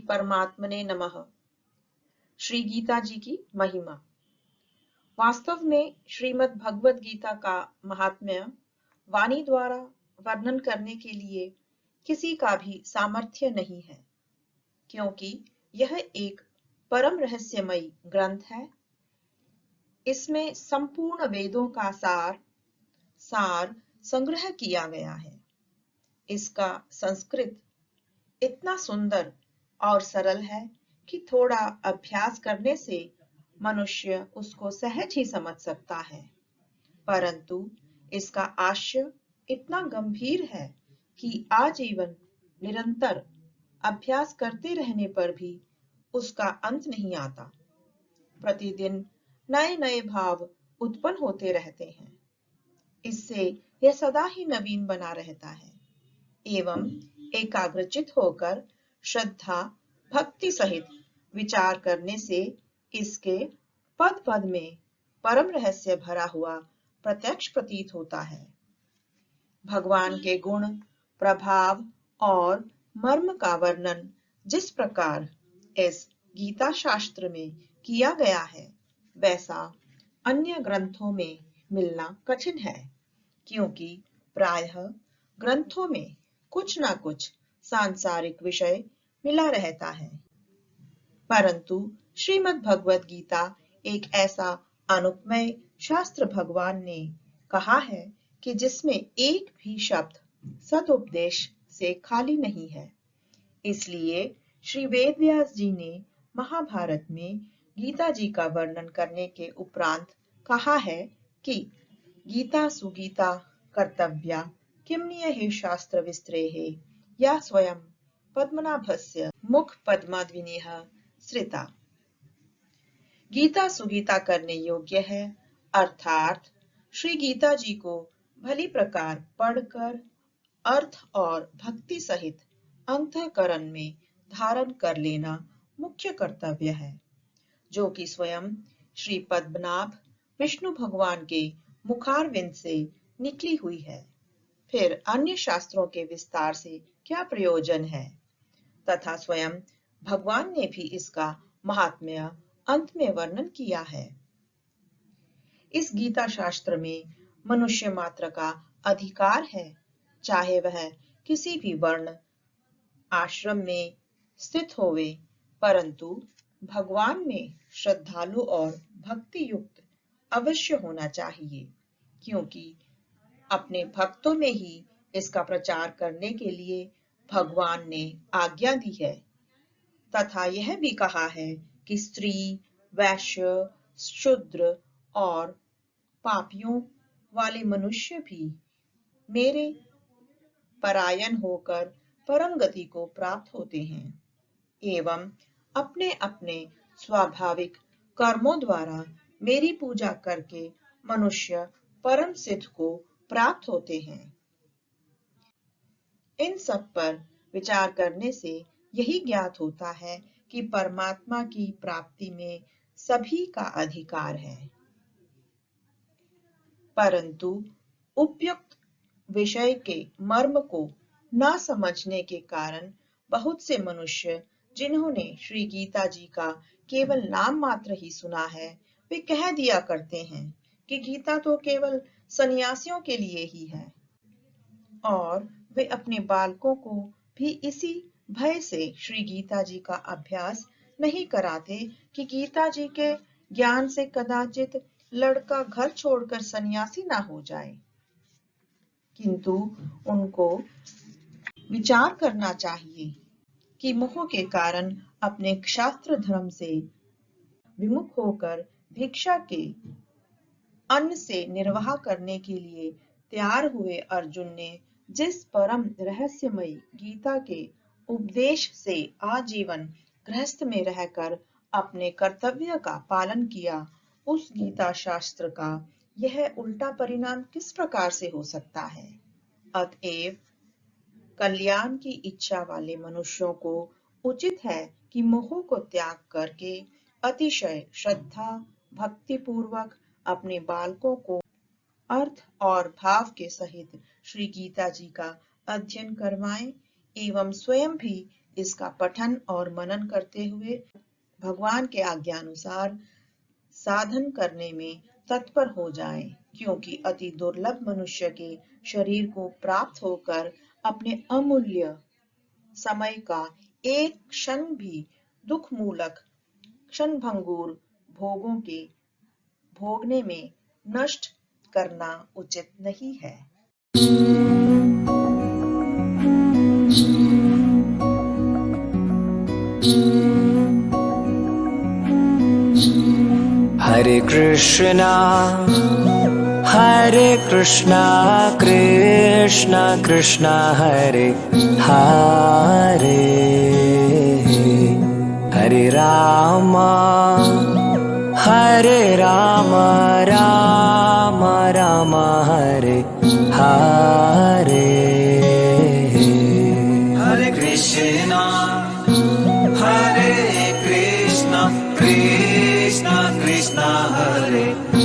परमात्मने नमः। श्री गीता जी की महिमा। वास्तव में श्रीमद् भगवद गीता का महात्म्य वाणी द्वारा वर्णन करने के लिए किसी का भी सामर्थ्य नहीं है, क्योंकि यह एक परम रहस्यमयी ग्रंथ है। इसमें संपूर्ण वेदों का सार संग्रह किया गया है। इसका संस्कृत इतना सुंदर और सरल है कि थोड़ा अभ्यास करने से मनुष्य उसको सहज ही समझ सकता है, परंतु इसका आशय इतना गंभीर है कि आजीवन निरंतर अभ्यास करते रहने पर भी उसका अंत नहीं आता। प्रतिदिन नए नए भाव उत्पन्न होते रहते हैं। इससे यह सदा ही नवीन बना रहता है एवं एकाग्रचित होकर श्रद्धा भक्ति सहित विचार करने से इसके पद पद में परम रहस्य भरा हुआ प्रत्यक्ष प्रतीत होता है। भगवान के गुण, प्रभाव और मर्म का वर्णन जिस प्रकार इस गीता शास्त्र में किया गया है, वैसा अन्य ग्रंथों में मिलना कठिन है, क्योंकि प्रायः ग्रंथों में कुछ ना कुछ सांसारिक विषय मिला रहता है। परंतु श्रीमद् भगवद गीता एक ऐसा अनुपमेय शास्त्र भगवान ने कहा है कि जिसमें एक भी शब्द सदुपदेश से खाली नहीं है। इसलिए श्री वेदव्यास जी ने महाभारत में गीता जी का वर्णन करने के उपरांत कहा है कि गीता सुगीता कर्तव्या किमनीय हे शास्त्र विस्तरेः या स्वयं पद्मनाभस्य मुख पद्माद्विनेह श्रिता। गीता सुगीता करने योग्य है, अर्थात श्री गीता जी को भली प्रकार पढ़कर अर्थ और भक्ति सहित अंतःकरण में धारण कर लेना मुख्य कर्तव्य है, जो कि स्वयं श्री पद्मनाभ विष्णु भगवान के मुखारविंद से निकली हुई है। फिर अन्य शास्त्रों के विस्तार से क्या प्रयोजन है, तथा स्वयं भगवान ने भी इसका महात्म्य अंत में वर्णन किया है। इस गीता शास्त्र में मनुष्य मात्र का अधिकार है, चाहे वह किसी भी वर्ण आश्रम में स्थित होवे, परंतु भगवान में श्रद्धालु और भक्ति युक्त अवश्य होना चाहिए, क्योंकि अपने भक्तों में ही इसका प्रचार करने के लिए भगवान ने आज्ञा दी है, तथा यह भी कहा है कि स्त्री, वैश्य, शूद्र और पापियों वाले मनुष्य भी मेरे परायण होकर परम गति को प्राप्त होते हैं एवं अपने अपने स्वाभाविक कर्मों द्वारा मेरी पूजा करके मनुष्य परम सिद्ध को प्राप्त होते हैं। इन सब पर विचार करने से यही ज्ञात होता है कि परमात्मा की प्राप्ति में सभी का अधिकार है, परंतु उपयुक्त विषय के मर्म को न समझने के कारण बहुत से मनुष्य, जिन्होंने श्री गीता जी का केवल नाम मात्र ही सुना है, वे कह दिया करते हैं कि गीता तो केवल सन्यासियों के लिए ही है, और वे अपने बालकों को भी इसी भय से श्री गीता जी का अभ्यास नहीं कराते कि गीता जी के ज्ञान से कदाचित लड़का घर छोड़कर सन्यासी ना हो जाए। किंतु उनको विचार करना चाहिए कि मोह के कारण अपने शास्त्र धर्म से विमुख होकर भिक्षा के अन्न से निर्वाह करने के लिए तैयार हुए अर्जुन ने जिस परम रहस्यमयी गीता के उपदेश से आजीवन गृहस्थ में रहकर अपने कर्तव्य का पालन किया, उस गीता शास्त्र का यह उल्टा परिणाम किस प्रकार से हो सकता है। अतएव कल्याण की इच्छा वाले मनुष्यों को उचित है कि मोह को त्याग करके अतिशय श्रद्धा भक्ति पूर्वक अपने बालकों को अर्थ और भाव के सहित श्री गीता जी का अध्ययन करवाएं एवं स्वयं भी इसका पठन और मनन करते हुए भगवान के आज्ञानुसार साधन करने में तत्पर हो जाएं, क्योंकि अति दुर्लभ मनुष्य के शरीर को प्राप्त होकर अपने अमूल्य समय का एक क्षण भी दुख मूलक क्षणभंगुर भोगों के भोगने में नष्ट करना उचित नहीं है। हरे कृष्णा कृष्णा कृष्णा हरे हरे, हरे राम राम राम हरे हरे। हरे कृष्णा कृष्णा कृष्णा हरे